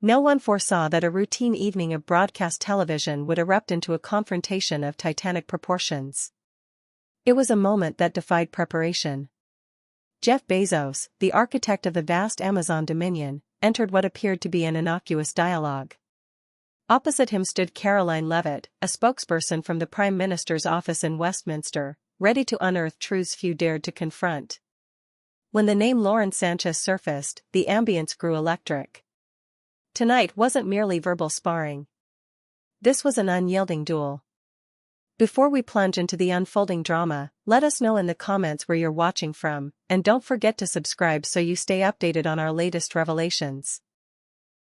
No one foresaw that a routine evening of broadcast television would erupt into a confrontation of titanic proportions. It was a moment that defied preparation. Jeff Bezos, the architect of the vast Amazon dominion, entered what appeared to be an innocuous dialogue. Opposite him stood Caroline Levitt, a spokesperson from the Prime Minister's office in Westminster, ready to unearth truths few dared to confront. When the name Sanchez surfaced, the ambience grew electric. Tonight wasn't merely verbal sparring. This was an unyielding duel. Before we plunge into the unfolding drama, let us know in the comments where you're watching from, and don't forget to subscribe so you stay updated on our latest revelations.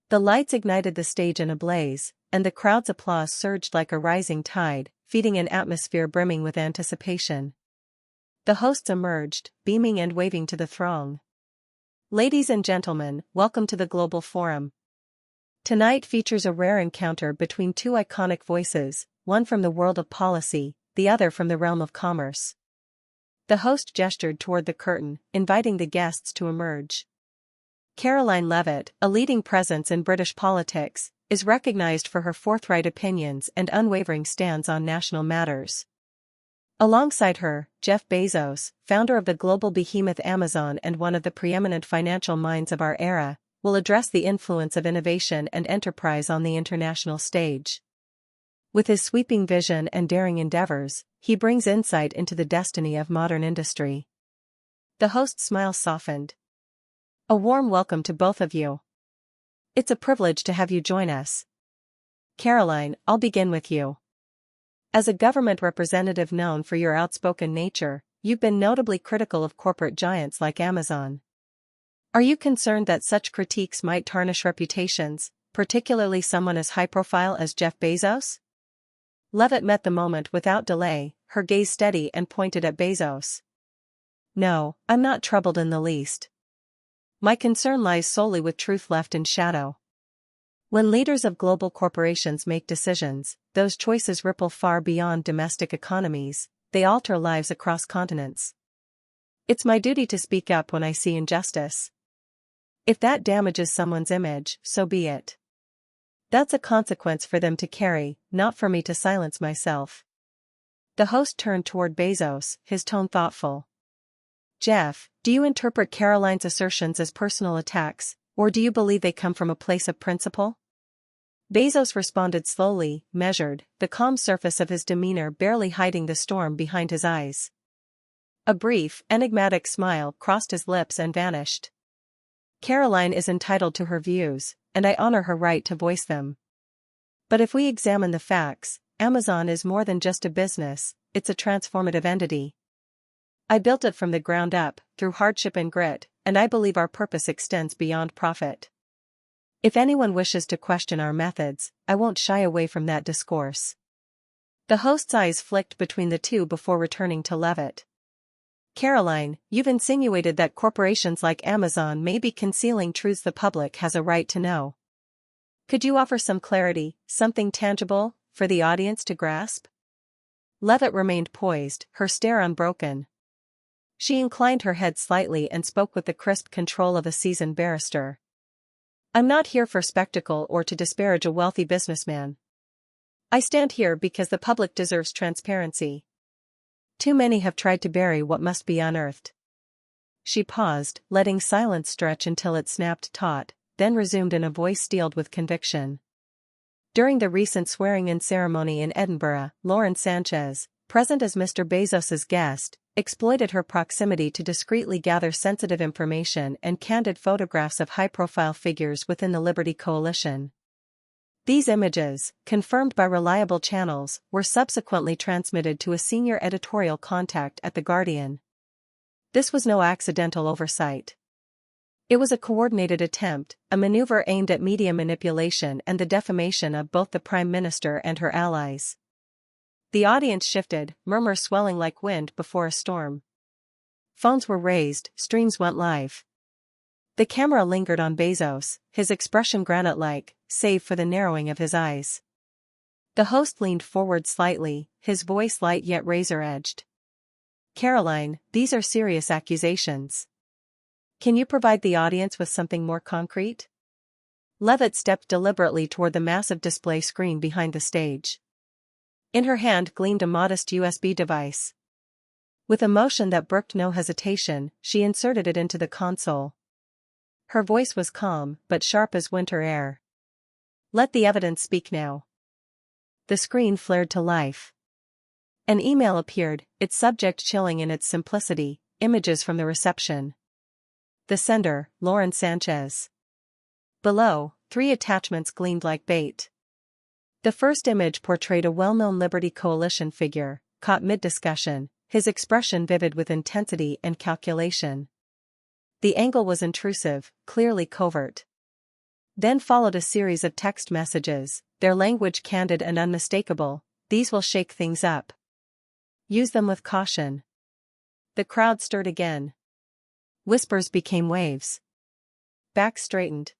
The lights ignited the stage in a blaze, and the crowd's applause surged like a rising tide, feeding an atmosphere brimming with anticipation. The hosts emerged, beaming and waving to the throng. Ladies and gentlemen, welcome to the Global Forum. Tonight features a rare encounter between two iconic voices, one from the world of policy, the other from the realm of commerce. The host gestured toward the curtain, inviting the guests to emerge. Caroline Levitt, a leading presence in British politics, is recognized for her forthright opinions and unwavering stands on national matters. Alongside her, Jeff Bezos, founder of the global behemoth Amazon and one of the preeminent financial minds of our era, will address the influence of innovation and enterprise on the international stage. With his sweeping vision and daring endeavors, he brings insight into the destiny of modern industry. The host's smile softened. A warm welcome to both of you. It's a privilege to have you join us. Caroline, I'll begin with you. As a government representative known for your outspoken nature, you've been notably critical of corporate giants like Amazon. Are you concerned that such critiques might tarnish reputations, particularly someone as high-profile as Jeff Bezos? Levitt met the moment without delay, her gaze steady and pointed at Bezos. No, I'm not troubled in the least. My concern lies solely with truth left in shadow. When leaders of global corporations make decisions, those choices ripple far beyond domestic economies, they alter lives across continents. It's my duty to speak up when I see injustice. If that damages someone's image, so be it. That's a consequence for them to carry, not for me to silence myself. The host turned toward Bezos, his tone thoughtful. Jeff, do you interpret Caroline's assertions as personal attacks, or do you believe they come from a place of principle? Bezos responded slowly, measured, the calm surface of his demeanor barely hiding the storm behind his eyes. A brief, enigmatic smile crossed his lips and vanished. Caroline is entitled to her views, and I honor her right to voice them. But if we examine the facts, Amazon is more than just a business, it's a transformative entity. I built it from the ground up, through hardship and grit, and I believe our purpose extends beyond profit. If anyone wishes to question our methods, I won't shy away from that discourse. The host's eyes flicked between the two before returning to Levitt. Caroline, you've insinuated that corporations like Amazon may be concealing truths the public has a right to know. Could you offer some clarity, something tangible, for the audience to grasp? Levitt remained poised, her stare unbroken. She inclined her head slightly and spoke with the crisp control of a seasoned barrister. I'm not here for spectacle or to disparage a wealthy businessman. I stand here because the public deserves transparency. Too many have tried to bury what must be unearthed. She paused, letting silence stretch until it snapped taut, then resumed in a voice steeled with conviction. During the recent swearing-in ceremony in Edinburgh, Sanchez, present as Mr. Bezos's guest, exploited her proximity to discreetly gather sensitive information and candid photographs of high-profile figures within the Liberty Coalition. These images, confirmed by reliable channels, were subsequently transmitted to a senior editorial contact at The Guardian. This was no accidental oversight. It was a coordinated attempt, a maneuver aimed at media manipulation and the defamation of both the Prime Minister and her allies. The audience shifted, murmurs swelling like wind before a storm. Phones were raised, streams went live. The camera lingered on Bezos, his expression granite-like, save for the narrowing of his eyes. The host leaned forward slightly, his voice light yet razor-edged. Caroline, these are serious accusations. Can you provide the audience with something more concrete? Levit stepped deliberately toward the massive display screen behind the stage. In her hand gleamed a modest USB device. With a motion that brooked no hesitation, she inserted it into the console. Her voice was calm, but sharp as winter air. "Let the evidence speak now." The screen flared to life. An email appeared, its subject chilling in its simplicity: images from the reception. The sender, Lauren Sanchez. Below, 3 attachments gleamed like bait. The first image portrayed a well-known Liberty Coalition figure, caught mid-discussion, his expression vivid with intensity and calculation. The angle was intrusive, clearly covert. Then followed a series of text messages, their language candid and unmistakable: "These will shake things up. Use them with caution." The crowd stirred again. Whispers became waves. Backs straightened.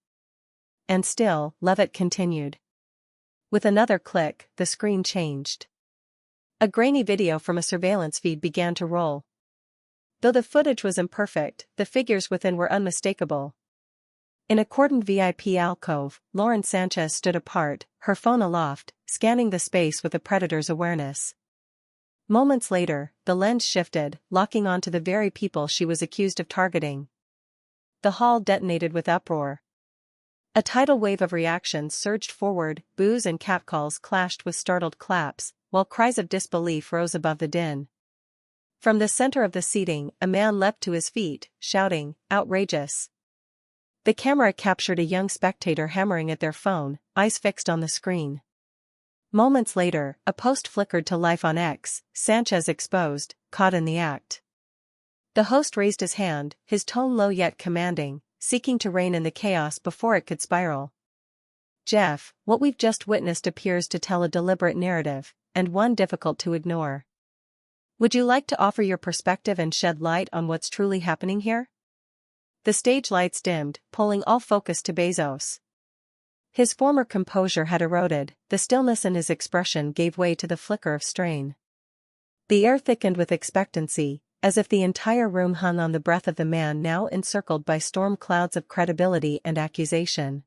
And still, Levit continued. With another click, the screen changed. A grainy video from a surveillance feed began to roll. Though the footage was imperfect, the figures within were unmistakable. In a cordoned VIP alcove, Lauren Sanchez stood apart, her phone aloft, scanning the space with a predator's awareness. Moments later, the lens shifted, locking onto the very people she was accused of targeting. The hall detonated with uproar. A tidal wave of reactions surged forward, boos and catcalls clashed with startled claps, while cries of disbelief rose above the din. From the center of the seating, a man leapt to his feet, shouting, "Outrageous!" The camera captured a young spectator hammering at their phone, eyes fixed on the screen. Moments later, a post flickered to life on X: "Sanchez exposed, caught in the act." The host raised his hand, his tone low yet commanding, seeking to rein in the chaos before it could spiral. "Jeff, what we've just witnessed appears to tell a deliberate narrative, and one difficult to ignore. Would you like to offer your perspective and shed light on what's truly happening here?" The stage lights dimmed, pulling all focus to Bezos. His former composure had eroded, the stillness in his expression gave way to the flicker of strain. The air thickened with expectancy, as if the entire room hung on the breath of the man now encircled by storm clouds of credibility and accusation.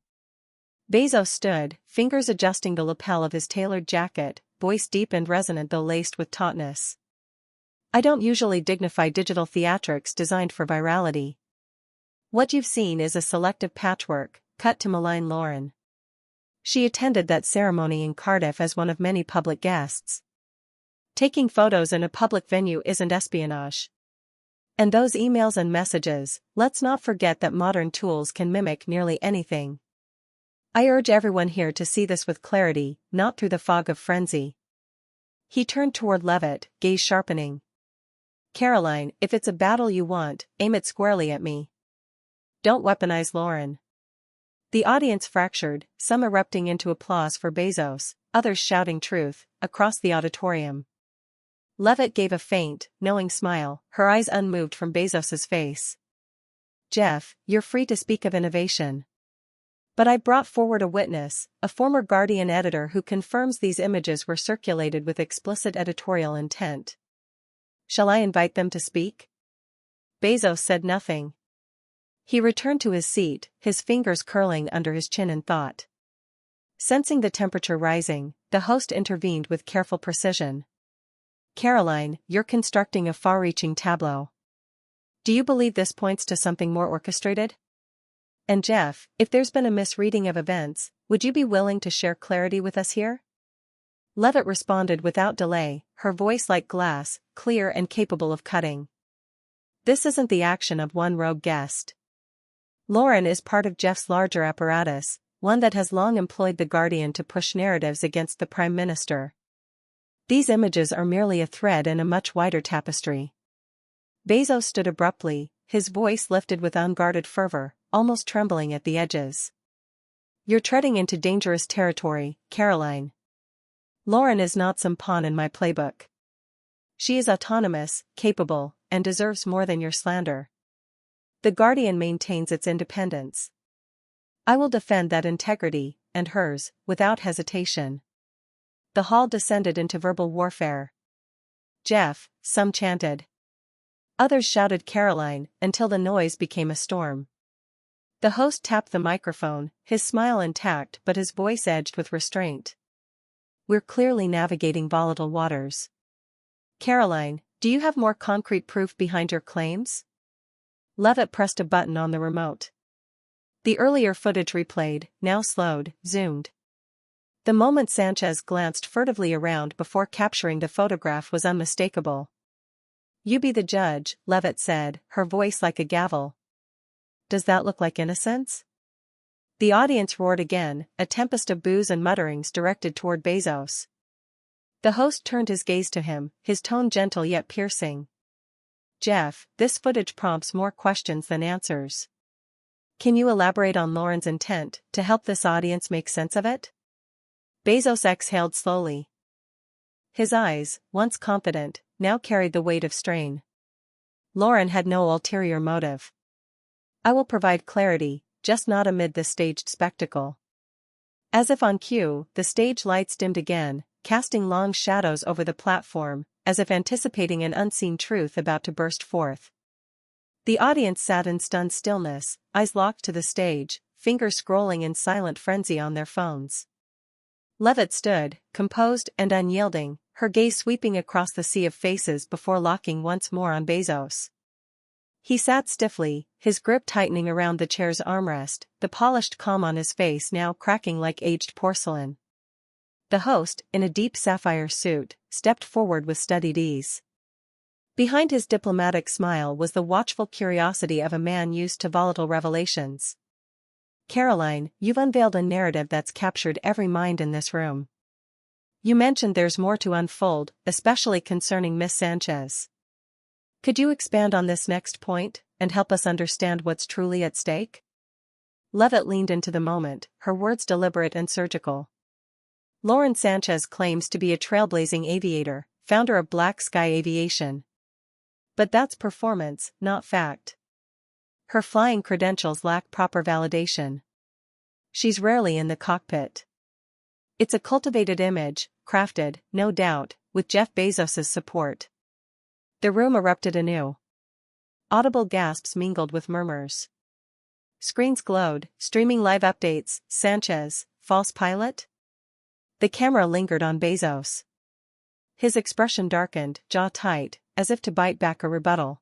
Bezos stood, fingers adjusting the lapel of his tailored jacket, voice deep and resonant though laced with tautness. "I don't usually dignify digital theatrics designed for virality. What you've seen is a selective patchwork, cut to malign Lauren. She attended that ceremony in Cardiff as one of many public guests. Taking photos in a public venue isn't espionage. And those emails and messages, let's not forget that modern tools can mimic nearly anything. I urge everyone here to see this with clarity, not through the fog of frenzy." He turned toward Levit, gaze sharpening. "Caroline, if it's a battle you want, aim it squarely at me. Don't weaponize Lauren." The audience fractured, some erupting into applause for Bezos, others shouting truth, across the auditorium. Levit gave a faint, knowing smile, her eyes unmoved from Bezos's face. "Jeff, you're free to speak of innovation. But I brought forward a witness, a former Guardian editor who confirms these images were circulated with explicit editorial intent. Shall I invite them to speak?" Bezos said nothing. He returned to his seat, his fingers curling under his chin in thought. Sensing the temperature rising, the host intervened with careful precision. "Caroline, you're constructing a far-reaching tableau. Do you believe this points to something more orchestrated? And Jeff, if there's been a misreading of events, would you be willing to share clarity with us here?" Levit responded without delay, her voice like glass, clear and capable of cutting. "This isn't the action of one rogue guest. Lauren is part of Jeff's larger apparatus, one that has long employed the Guardian to push narratives against the Prime Minister. These images are merely a thread in a much wider tapestry." Bezos stood abruptly, his voice lifted with unguarded fervor, almost trembling at the edges. "You're treading into dangerous territory, Caroline. Lauren is not some pawn in my playbook. She is autonomous, capable, and deserves more than your slander. The Guardian maintains its independence. I will defend that integrity, and hers, without hesitation." The hall descended into verbal warfare. "Jeff," some chanted. Others shouted Caroline, until the noise became a storm. The host tapped the microphone, his smile intact but his voice edged with restraint. We're clearly navigating volatile waters. Caroline, do you have more concrete proof behind your claims? Levit pressed a button on the remote. The earlier footage replayed, now slowed, zoomed. The moment Sanchez glanced furtively around before capturing the photograph was unmistakable. You be the judge, Levit said, her voice like a gavel. Does that look like innocence? The audience roared again, a tempest of boos and mutterings directed toward Bezos. The host turned his gaze to him, his tone gentle yet piercing. Jeff, this footage prompts more questions than answers. Can you elaborate on Lauren's intent to help this audience make sense of it? Bezos exhaled slowly. His eyes, once confident, now carried the weight of strain. Lauren had no ulterior motive. I will provide clarity, just not amid this staged spectacle. As if on cue, the stage lights dimmed again, casting long shadows over the platform, as if anticipating an unseen truth about to burst forth. The audience sat in stunned stillness, eyes locked to the stage, fingers scrolling in silent frenzy on their phones. Levit stood, composed and unyielding, her gaze sweeping across the sea of faces before locking once more on Bezos. He sat stiffly, his grip tightening around the chair's armrest, the polished calm on his face now cracking like aged porcelain. The host, in a deep sapphire suit, stepped forward with studied ease. Behind his diplomatic smile was the watchful curiosity of a man used to volatile revelations. Caroline, you've unveiled a narrative that's captured every mind in this room. You mentioned there's more to unfold, especially concerning Miss Sanchez. Could you expand on this next point, and help us understand what's truly at stake? Levit leaned into the moment, her words deliberate and surgical. Lauren Sanchez claims to be a trailblazing aviator, founder of Black Sky Aviation. But that's performance, not fact. Her flying credentials lack proper validation. She's rarely in the cockpit. It's a cultivated image, crafted, no doubt, with Jeff Bezos' support. The room erupted anew. Audible gasps mingled with murmurs. Screens glowed, streaming live updates. Sanchez, false pilot? The camera lingered on Bezos. His expression darkened, jaw tight, as if to bite back a rebuttal.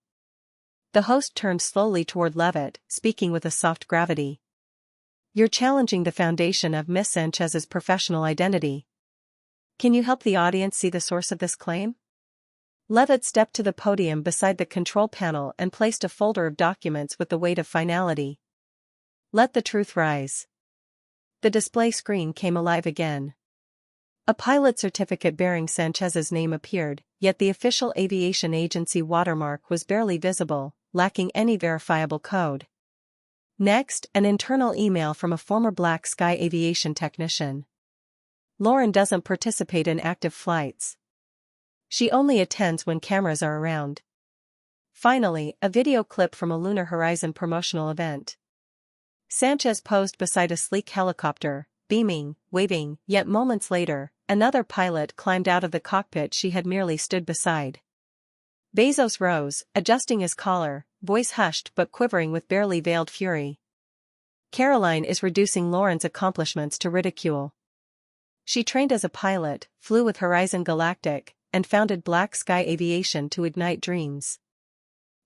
The host turned slowly toward Levit, speaking with a soft gravity. You're challenging the foundation of Miss Sanchez's professional identity. Can you help the audience see the source of this claim? Levit stepped to the podium beside the control panel and placed a folder of documents with the weight of finality. Let the truth rise. The display screen came alive again. A pilot certificate bearing Sanchez's name appeared, yet the official aviation agency watermark was barely visible, lacking any verifiable code. Next, an internal email from a former Black Sky Aviation technician. Lauren doesn't participate in active flights. She only attends when cameras are around. Finally, a video clip from a Lunar Horizon promotional event. Sanchez posed beside a sleek helicopter, beaming, waving, yet moments later, another pilot climbed out of the cockpit she had merely stood beside. Bezos rose, adjusting his collar, voice hushed but quivering with barely veiled fury. Caroline is reducing Lauren's accomplishments to ridicule. She trained as a pilot, flew with Horizon Galactic, and founded Black Sky Aviation to ignite dreams.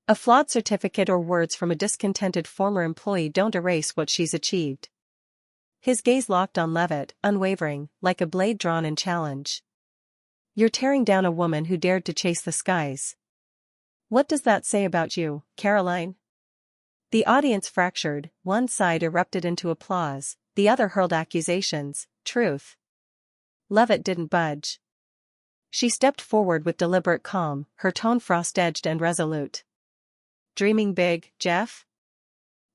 A flawed certificate or words from a discontented former employee don't erase what she's achieved. His gaze locked on Levit, unwavering, like a blade drawn in challenge. You're tearing down a woman who dared to chase the skies. What does that say about you, Caroline? The audience fractured, one side erupted into applause, the other hurled accusations. Truth. Levit didn't budge. She stepped forward with deliberate calm, her tone frost-edged and resolute. Dreaming big, Jeff?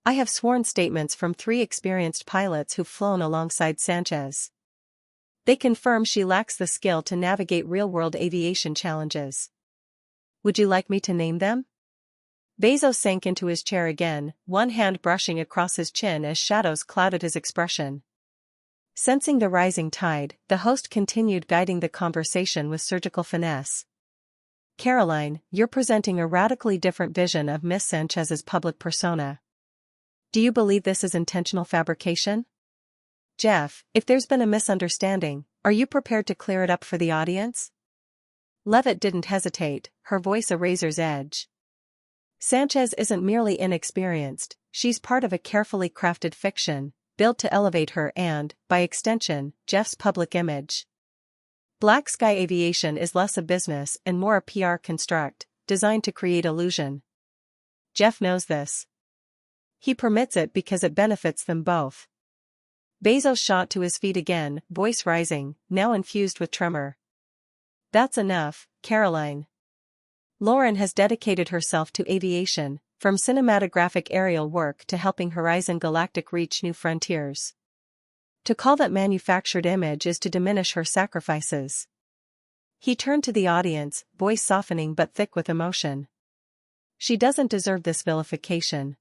I have sworn statements from 3 experienced pilots who've flown alongside Sanchez. They confirm she lacks the skill to navigate real-world aviation challenges. Would you like me to name them? Bezos sank into his chair again, one hand brushing across his chin as shadows clouded his expression. Sensing the rising tide, the host continued guiding the conversation with surgical finesse. Caroline, you're presenting a radically different vision of Miss Sanchez's public persona. Do you believe this is intentional fabrication? Jeff, if there's been a misunderstanding, are you prepared to clear it up for the audience? Levit didn't hesitate, her voice a razor's edge. Sanchez isn't merely inexperienced, she's part of a carefully crafted fiction, built to elevate her and, by extension, Jeff's public image. Black Sky Aviation is less a business and more a PR construct, designed to create illusion. Jeff knows this. He permits it because it benefits them both. Bezos shot to his feet again, voice rising, now infused with tremor. That's enough, Caroline. Lauren has dedicated herself to aviation, from cinematographic aerial work to helping Horizon Galactic reach new frontiers. To call that manufactured image is to diminish her sacrifices. He turned to the audience, voice softening but thick with emotion. She doesn't deserve this vilification.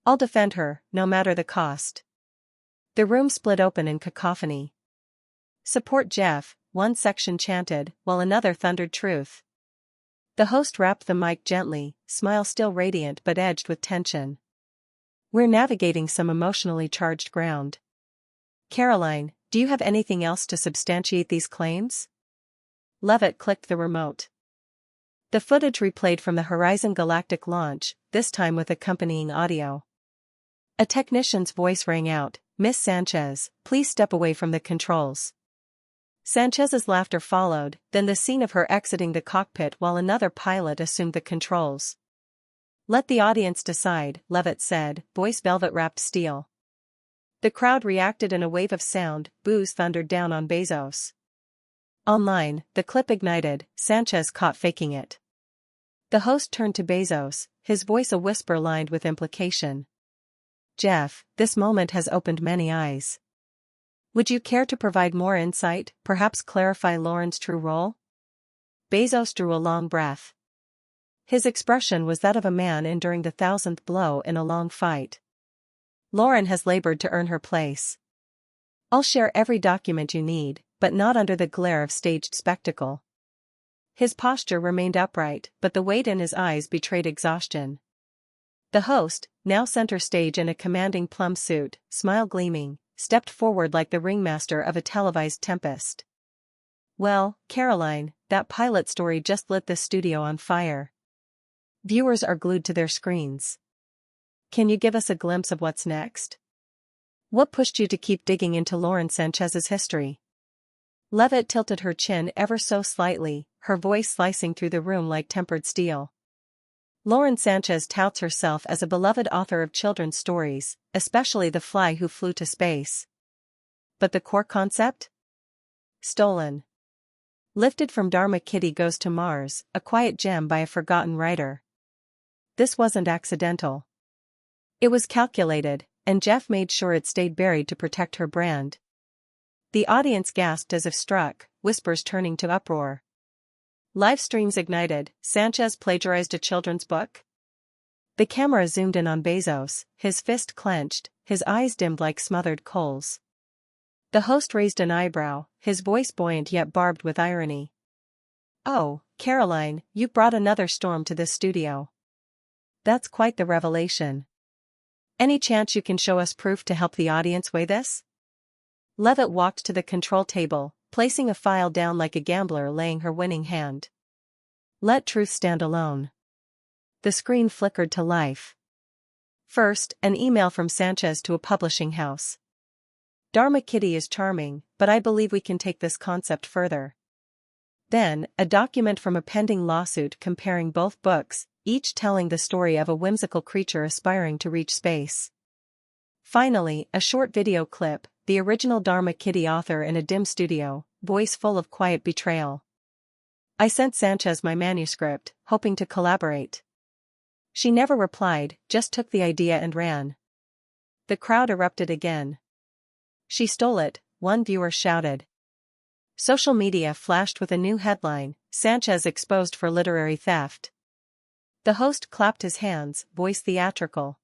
I'll defend her, no matter the cost. The room split open in cacophony. Support Jeff, one section chanted, while another thundered truth. The host rapped the mic gently, smile still radiant but edged with tension. We're navigating some emotionally charged ground. Caroline, do you have anything else to substantiate these claims? Levit clicked the remote. The footage replayed from the Horizon Galactic launch, this time with accompanying audio. A technician's voice rang out, Miss Sanchez, please step away from the controls. Sanchez's laughter followed, then the scene of her exiting the cockpit while another pilot assumed the controls. Let the audience decide, Levit said, voice velvet-wrapped steel. The crowd reacted in a wave of sound, boos thundered down on Bezos. Online, the clip ignited, Sanchez caught faking it. The host turned to Bezos, his voice a whisper lined with implication. Jeff, this moment has opened many eyes. Would you care to provide more insight, perhaps clarify Lauren's true role? Bezos drew a long breath. His expression was that of a man enduring the 1,000th blow in a long fight. Lauren has labored to earn her place. I'll share every document you need, but not under the glare of staged spectacle. His posture remained upright, but the weight in his eyes betrayed exhaustion. The host, now center stage in a commanding plum suit, smile gleaming, stepped forward like the ringmaster of a televised tempest. Well, Caroline, that pilot story just lit this studio on fire. Viewers are glued to their screens. Can you give us a glimpse of what's next? What pushed you to keep digging into Lauren Sanchez's history? Levit tilted her chin ever so slightly, her voice slicing through the room like tempered steel. Lauren Sanchez touts herself as a beloved author of children's stories, especially The Fly Who Flew to Space. But the core concept? Stolen. Lifted from Dharma Kitty Goes to Mars, a quiet gem by a forgotten writer. This wasn't accidental. It was calculated, and Jeff made sure it stayed buried to protect her brand. The audience gasped as if struck, whispers turning to uproar. Live streams ignited, Sanchez plagiarized a children's book? The camera zoomed in on Bezos, his fist clenched, his eyes dimmed like smothered coals. The host raised an eyebrow, his voice buoyant yet barbed with irony. Oh, Caroline, you brought another storm to this studio. That's quite the revelation. Any chance you can show us proof to help the audience weigh this? Levit walked to the control table, placing a file down like a gambler laying her winning hand. Let truth stand alone. The screen flickered to life. First, an email from Sanchez to a publishing house. Dharma Kitty is charming, but I believe we can take this concept further. Then, a document from a pending lawsuit comparing both books, each telling the story of a whimsical creature aspiring to reach space. Finally, a short video clip, the original Dharma Kitty author in a dim studio, voice full of quiet betrayal. I sent Sanchez my manuscript, hoping to collaborate. She never replied, just took the idea and ran. The crowd erupted again. She stole it, one viewer shouted. Social media flashed with a new headline, Sanchez exposed for literary theft. The host clapped his hands, voice theatrical.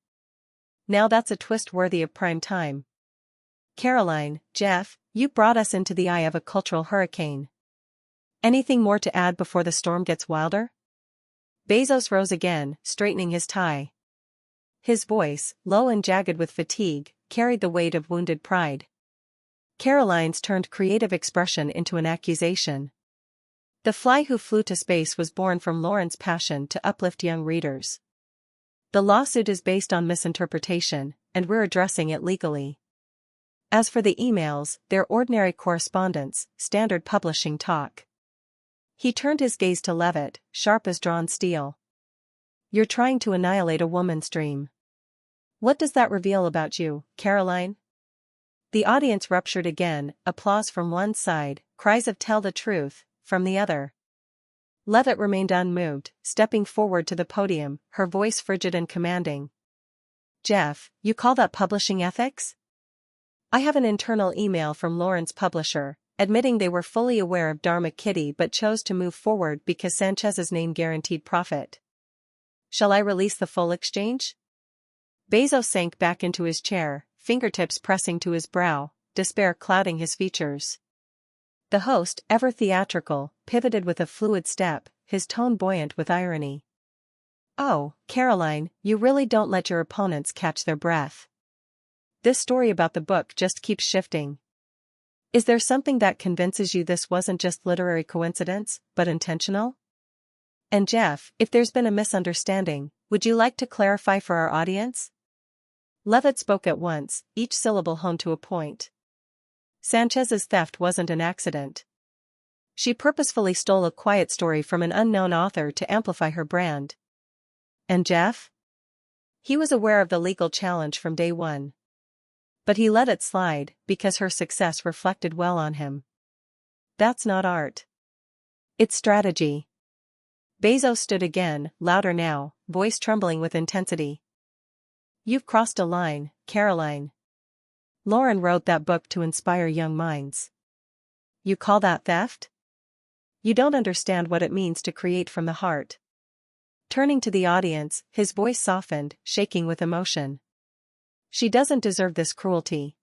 Now that's a twist worthy of prime time. Caroline, Jeff, you brought us into the eye of a cultural hurricane. Anything more to add before the storm gets wilder? Bezos rose again, straightening his tie. His voice, low and jagged with fatigue, carried the weight of wounded pride. Caroline's turned creative expression into an accusation. The Fly Who Flew to Space was born from Lauren's passion to uplift young readers. The lawsuit is based on misinterpretation, and we're addressing it legally. As for the emails, they're ordinary correspondence, standard publishing talk. He turned his gaze to Levit, sharp as drawn steel. You're trying to annihilate a woman's dream. What does that reveal about you, Caroline? The audience ruptured again, applause from one side, cries of "tell the truth" from the other. Levit remained unmoved, stepping forward to the podium, her voice frigid and commanding. Jeff, you call that publishing ethics? I have an internal email from Lauren's publisher, admitting they were fully aware of Dharma Kitty but chose to move forward because Sanchez's name guaranteed profit. Shall I release the full exchange? Bezos sank back into his chair, fingertips pressing to his brow, despair clouding his features. The host, ever theatrical, pivoted with a fluid step, his tone buoyant with irony. Oh, Caroline, you really don't let your opponents catch their breath. This story about the book just keeps shifting. Is there something that convinces you this wasn't just literary coincidence, but intentional? And Jeff, if there's been a misunderstanding, would you like to clarify for our audience? Levit spoke at once, each syllable honed to a point. Sanchez's theft wasn't an accident. She purposefully stole a quiet story from an unknown author to amplify her brand. And Jeff? He was aware of the legal challenge from day one. But he let it slide, because her success reflected well on him. That's not art. It's strategy. Bezos stood again, louder now, voice trembling with intensity. You've crossed a line, Caroline. Lauren wrote that book to inspire young minds. You call that theft? You don't understand what it means to create from the heart. Turning to the audience, his voice softened, shaking with emotion. She doesn't deserve this cruelty.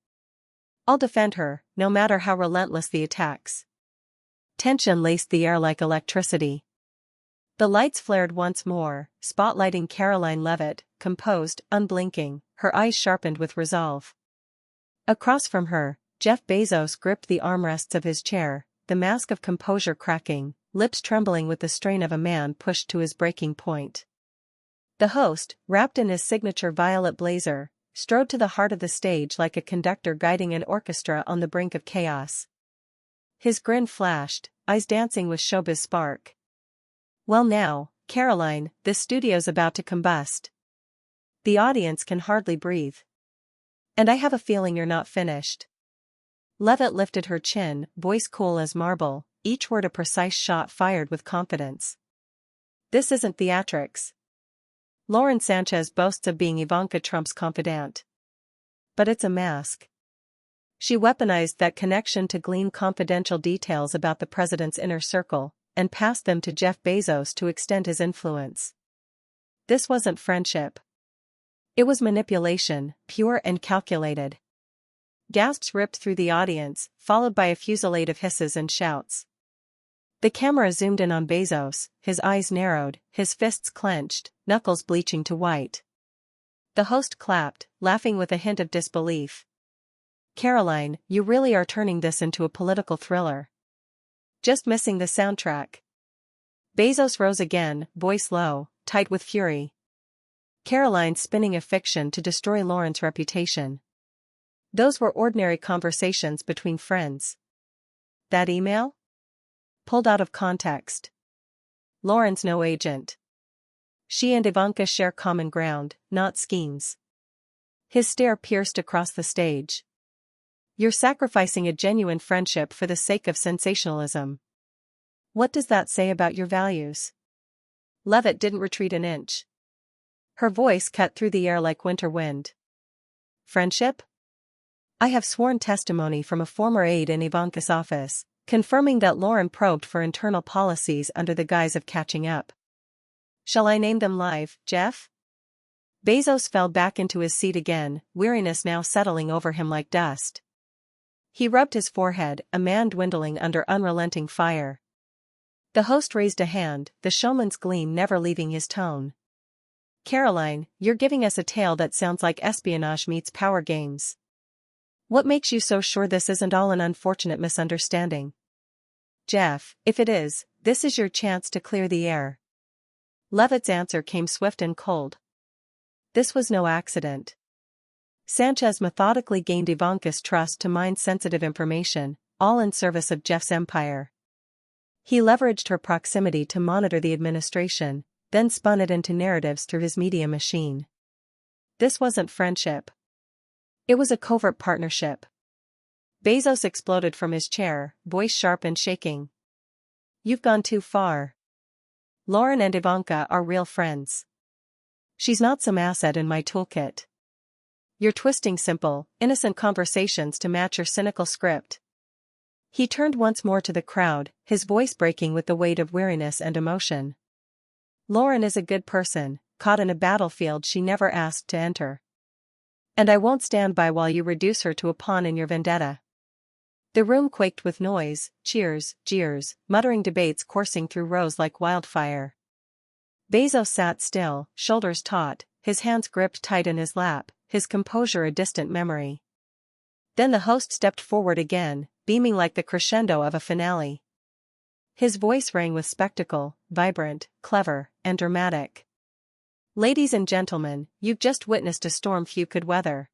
I'll defend her, no matter how relentless the attacks. Tension laced the air like electricity. The lights flared once more, spotlighting Caroline Levit, composed, unblinking, her eyes sharpened with resolve. Across from her, Jeff Bezos gripped the armrests of his chair, the mask of composure cracking, lips trembling with the strain of a man pushed to his breaking point. The host, wrapped in his signature violet blazer, strode to the heart of the stage like a conductor guiding an orchestra on the brink of chaos. His grin flashed, eyes dancing with showbiz spark. Well now, Caroline, this studio's about to combust. The audience can hardly breathe. And I have a feeling you're not finished. Levit lifted her chin, voice cool as marble, each word a precise shot fired with confidence. This isn't theatrics. Lauren Sanchez boasts of being Ivanka Trump's confidant. But it's a mask. She weaponized that connection to glean confidential details about the president's inner circle, and passed them to Jeff Bezos to extend his influence. This wasn't friendship. It was manipulation, pure and calculated. Gasps ripped through the audience, followed by a fusillade of hisses and shouts. The camera zoomed in on Bezos, his eyes narrowed, his fists clenched, knuckles bleaching to white. The host clapped, laughing with a hint of disbelief. Caroline, you really are turning this into a political thriller. Just missing the soundtrack. Bezos rose again, voice low, tight with fury. Caroline spinning a fiction to destroy Lauren's reputation. Those were ordinary conversations between friends. That email? Pulled out of context. Lauren's no agent. She and Ivanka share common ground, not schemes. His stare pierced across the stage. You're sacrificing a genuine friendship for the sake of sensationalism. What does that say about your values? Levit didn't retreat an inch. Her voice cut through the air like winter wind. Friendship? I have sworn testimony from a former aide in Ivanka's office, confirming that Lauren probed for internal policies under the guise of catching up. Shall I name them live, Jeff? Bezos fell back into his seat again, weariness now settling over him like dust. He rubbed his forehead, a man dwindling under unrelenting fire. The host raised a hand, the showman's gleam never leaving his tone. Caroline, you're giving us a tale that sounds like espionage meets power games. What makes you so sure this isn't all an unfortunate misunderstanding? Jeff, if it is, this is your chance to clear the air. Levit's answer came swift and cold. This was no accident. Sanchez methodically gained Ivanka's trust to mine sensitive information, all in service of Jeff's empire. He leveraged her proximity to monitor the administration, then spun it into narratives through his media machine. This wasn't friendship. It was a covert partnership. Bezos exploded from his chair, voice sharp and shaking. You've gone too far. Lauren and Ivanka are real friends. She's not some asset in my toolkit. You're twisting simple, innocent conversations to match your cynical script. He turned once more to the crowd, his voice breaking with the weight of weariness and emotion. Lauren is a good person, caught in a battlefield she never asked to enter. And I won't stand by while you reduce her to a pawn in your vendetta. The room quaked with noise, cheers, jeers, muttering debates coursing through rows like wildfire. Bezos sat still, shoulders taut, his hands gripped tight in his lap, his composure a distant memory. Then the host stepped forward again, beaming like the crescendo of a finale. His voice rang with spectacle, vibrant, clever, and dramatic. Ladies and gentlemen, you've just witnessed a storm few could weather.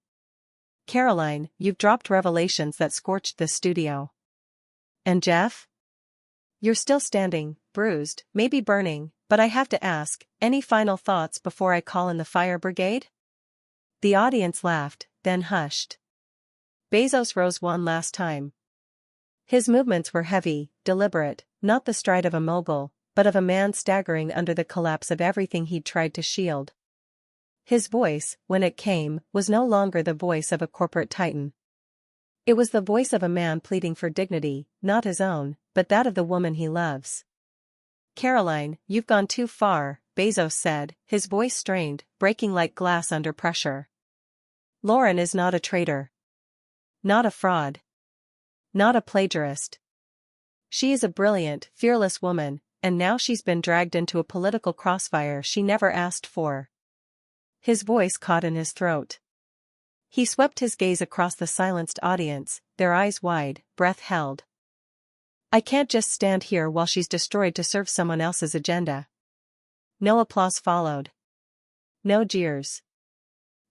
Caroline, you've dropped revelations that scorched the studio. And Jeff? You're still standing, bruised, maybe burning, but I have to ask, any final thoughts before I call in the fire brigade? The audience laughed, then hushed. Bezos rose one last time. His movements were heavy, deliberate, not the stride of a mogul, but of a man staggering under the collapse of everything he'd tried to shield. His voice, when it came, was no longer the voice of a corporate titan. It was the voice of a man pleading for dignity, not his own, but that of the woman he loves. Caroline, you've gone too far, Bezos said, his voice strained, breaking like glass under pressure. Lauren is not a traitor. Not a fraud. Not a plagiarist. She is a brilliant, fearless woman, and now she's been dragged into a political crossfire she never asked for. His voice caught in his throat. He swept his gaze across the silenced audience, their eyes wide, breath held. I can't just stand here while she's destroyed to serve someone else's agenda. No applause followed. No jeers.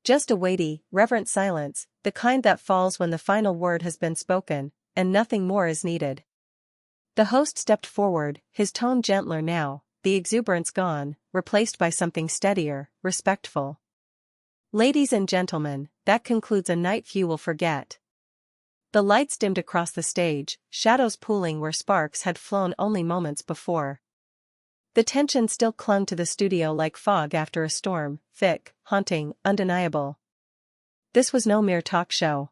Just a weighty, reverent silence, the kind that falls when the final word has been spoken, and nothing more is needed. The host stepped forward, his tone gentler now, the exuberance gone, replaced by something steadier, respectful. Ladies and gentlemen, that concludes a night few will forget. The lights dimmed across the stage, shadows pooling where sparks had flown only moments before. The tension still clung to the studio like fog after a storm, thick, haunting, undeniable. This was no mere talk show.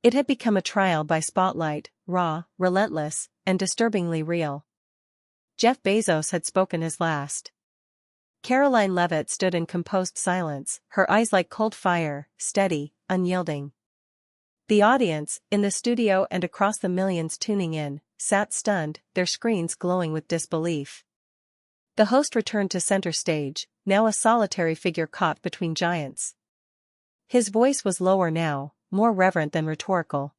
It had become a trial by spotlight, raw, relentless, and disturbingly real. Jeff Bezos had spoken his last. Caroline Levit stood in composed silence, her eyes like cold fire, steady, unyielding. The audience, in the studio and across the millions tuning in, sat stunned, their screens glowing with disbelief. The host returned to center stage, now a solitary figure caught between giants. His voice was lower now, more reverent than rhetorical.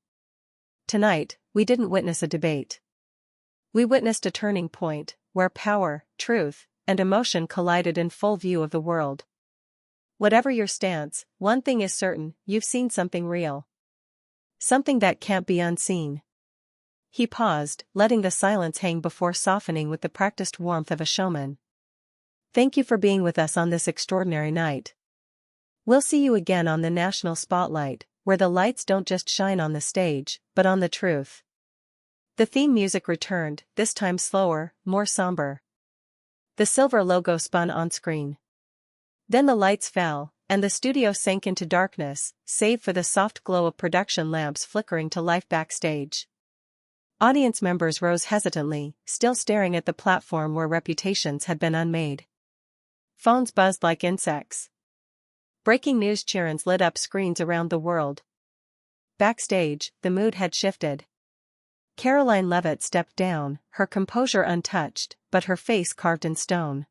Tonight, we didn't witness a debate. We witnessed a turning point, where power, truth, and emotion collided in full view of the world. Whatever your stance, one thing is certain, you've seen something real. Something that can't be unseen. He paused, letting the silence hang before softening with the practiced warmth of a showman. Thank you for being with us on this extraordinary night. We'll see you again on the national spotlight, where the lights don't just shine on the stage, but on the truth. The theme music returned, this time slower, more somber. The silver logo spun on screen. Then the lights fell, and the studio sank into darkness, save for the soft glow of production lamps flickering to life backstage. Audience members rose hesitantly, still staring at the platform where reputations had been unmade. Phones buzzed like insects. Breaking news chirons lit up screens around the world. Backstage, the mood had shifted. Caroline Levit stepped down, her composure untouched, but her face carved in stone.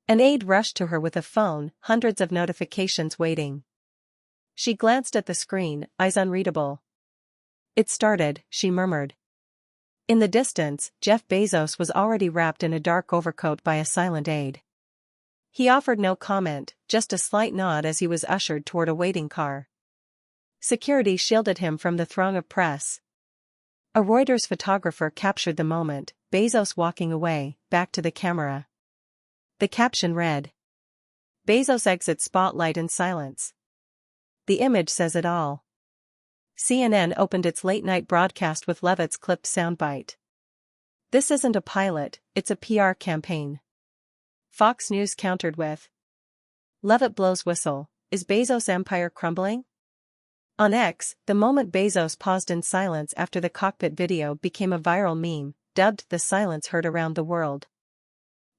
An aide rushed to her with a phone, hundreds of notifications waiting. She glanced at the screen, eyes unreadable. "It started," she murmured. In the distance, Jeff Bezos was already wrapped in a dark overcoat by a silent aide. He offered no comment, just a slight nod as he was ushered toward a waiting car. Security shielded him from the throng of press. A Reuters photographer captured the moment, Bezos walking away, back to the camera. The caption read, "Bezos exits spotlight in silence." The image says it all. CNN opened its late-night broadcast with Levit's clipped soundbite. "This isn't a pilot, it's a PR campaign." Fox News countered with, "Levit blows whistle, is Bezos' empire crumbling?" On X, the moment Bezos paused in silence after the cockpit video became a viral meme, dubbed "The Silence Heard Around the World."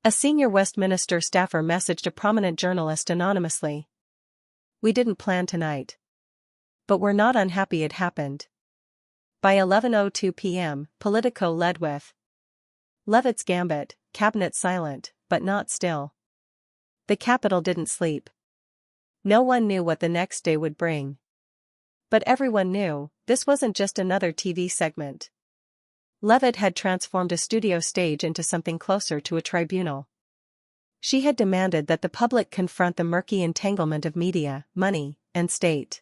A senior Westminster staffer messaged a prominent journalist anonymously. "We didn't plan tonight. But we're not unhappy it happened." By 11:02 p.m., Politico led with, "Levit's gambit, cabinet silent, but not still." The capital didn't sleep. No one knew what the next day would bring. But everyone knew, this wasn't just another TV segment. Levit had transformed a studio stage into something closer to a tribunal. She had demanded that the public confront the murky entanglement of media, money, and state.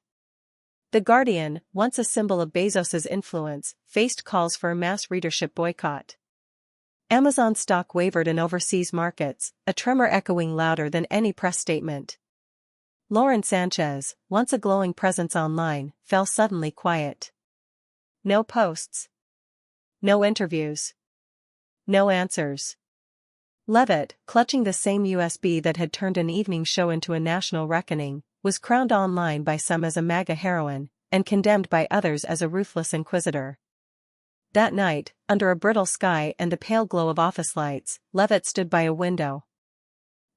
The Guardian, once a symbol of Bezos's influence, faced calls for a mass readership boycott. Amazon stock wavered in overseas markets, a tremor echoing louder than any press statement. Sanchez, once a glowing presence online, fell suddenly quiet. No posts. No interviews. No answers. Levit, clutching the same USB that had turned an evening show into a national reckoning, was crowned online by some as a MAGA heroine, and condemned by others as a ruthless inquisitor. That night, under a brittle sky and the pale glow of office lights, Levit stood by a window.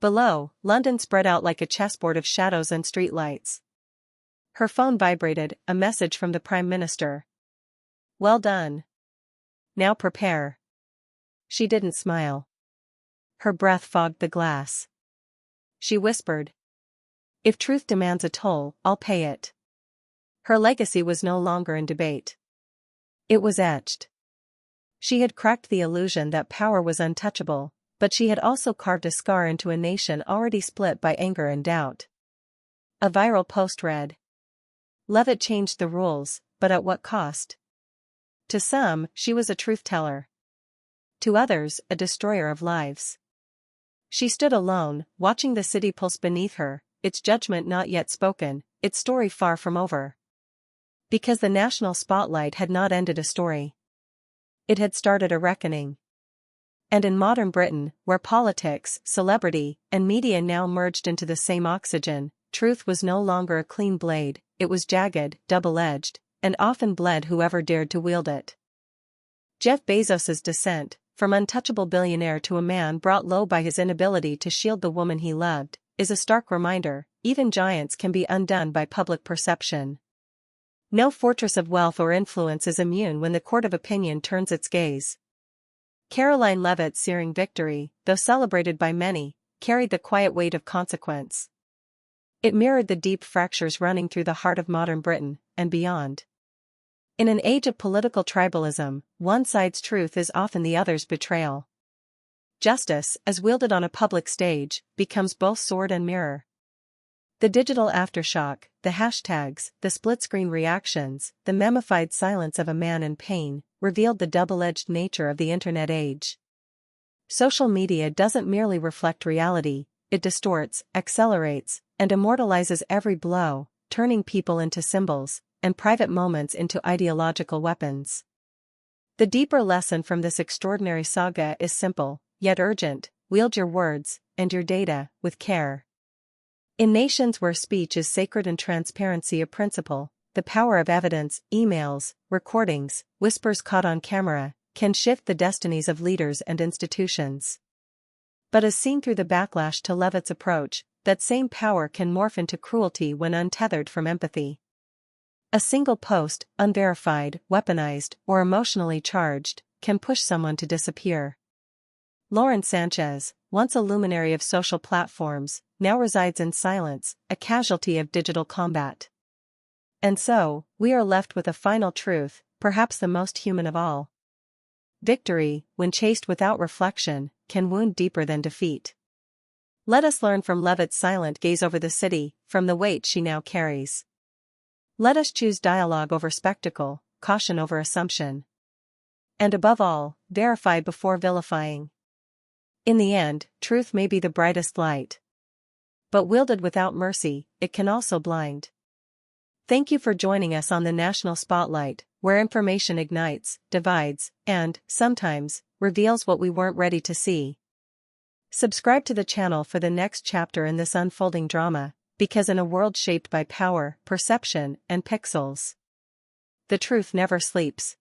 Below, London spread out like a chessboard of shadows and streetlights. Her phone vibrated, a message from the Prime Minister. "Well done. Now prepare." She didn't smile. Her breath fogged the glass. She whispered, "If truth demands a toll, I'll pay it." Her legacy was no longer in debate. It was etched. She had cracked the illusion that power was untouchable, but she had also carved a scar into a nation already split by anger and doubt. A viral post read, "Levit changed the rules, but at what cost?" To some, she was a truth-teller. To others, a destroyer of lives. She stood alone, watching the city pulse beneath her, its judgment not yet spoken, its story far from over. Because the national spotlight had not ended a story. It had started a reckoning. And in modern Britain, where politics, celebrity, and media now merged into the same oxygen, truth was no longer a clean blade, it was jagged, double-edged, and often bled whoever dared to wield it. Jeff Bezos's descent, from untouchable billionaire to a man brought low by his inability to shield the woman he loved, is a stark reminder, even giants can be undone by public perception. No fortress of wealth or influence is immune when the court of opinion turns its gaze. Caroline Levitt's searing victory, though celebrated by many, carried the quiet weight of consequence. It mirrored the deep fractures running through the heart of modern Britain, and beyond. In an age of political tribalism, one side's truth is often the other's betrayal. Justice, as wielded on a public stage, becomes both sword and mirror. The digital aftershock, the hashtags, the split-screen reactions, the memified silence of a man in pain, revealed the double-edged nature of the internet age. Social media doesn't merely reflect reality, it distorts, accelerates, and immortalizes every blow, turning people into symbols, and private moments into ideological weapons. The deeper lesson from this extraordinary saga is simple, yet urgent: wield your words, and your data, with care. In nations where speech is sacred and transparency a principle, the power of evidence, emails, recordings, whispers caught on camera, can shift the destinies of leaders and institutions. But as seen through the backlash to Levit's approach, that same power can morph into cruelty when untethered from empathy. A single post, unverified, weaponized, or emotionally charged, can push someone to disappear. Lauren Sanchez, once a luminary of social platforms, now resides in silence, a casualty of digital combat. And so, we are left with a final truth, perhaps the most human of all. Victory, when chased without reflection, can wound deeper than defeat. Let us learn from Levit's silent gaze over the city, from the weight she now carries. Let us choose dialogue over spectacle, caution over assumption. And above all, verify before vilifying. In the end, truth may be the brightest light. But wielded without mercy, it can also blind. Thank you for joining us on the National Spotlight, where information ignites, divides, and, sometimes, reveals what we weren't ready to see. Subscribe to the channel for the next chapter in this unfolding drama, because in a world shaped by power, perception, and pixels, the truth never sleeps.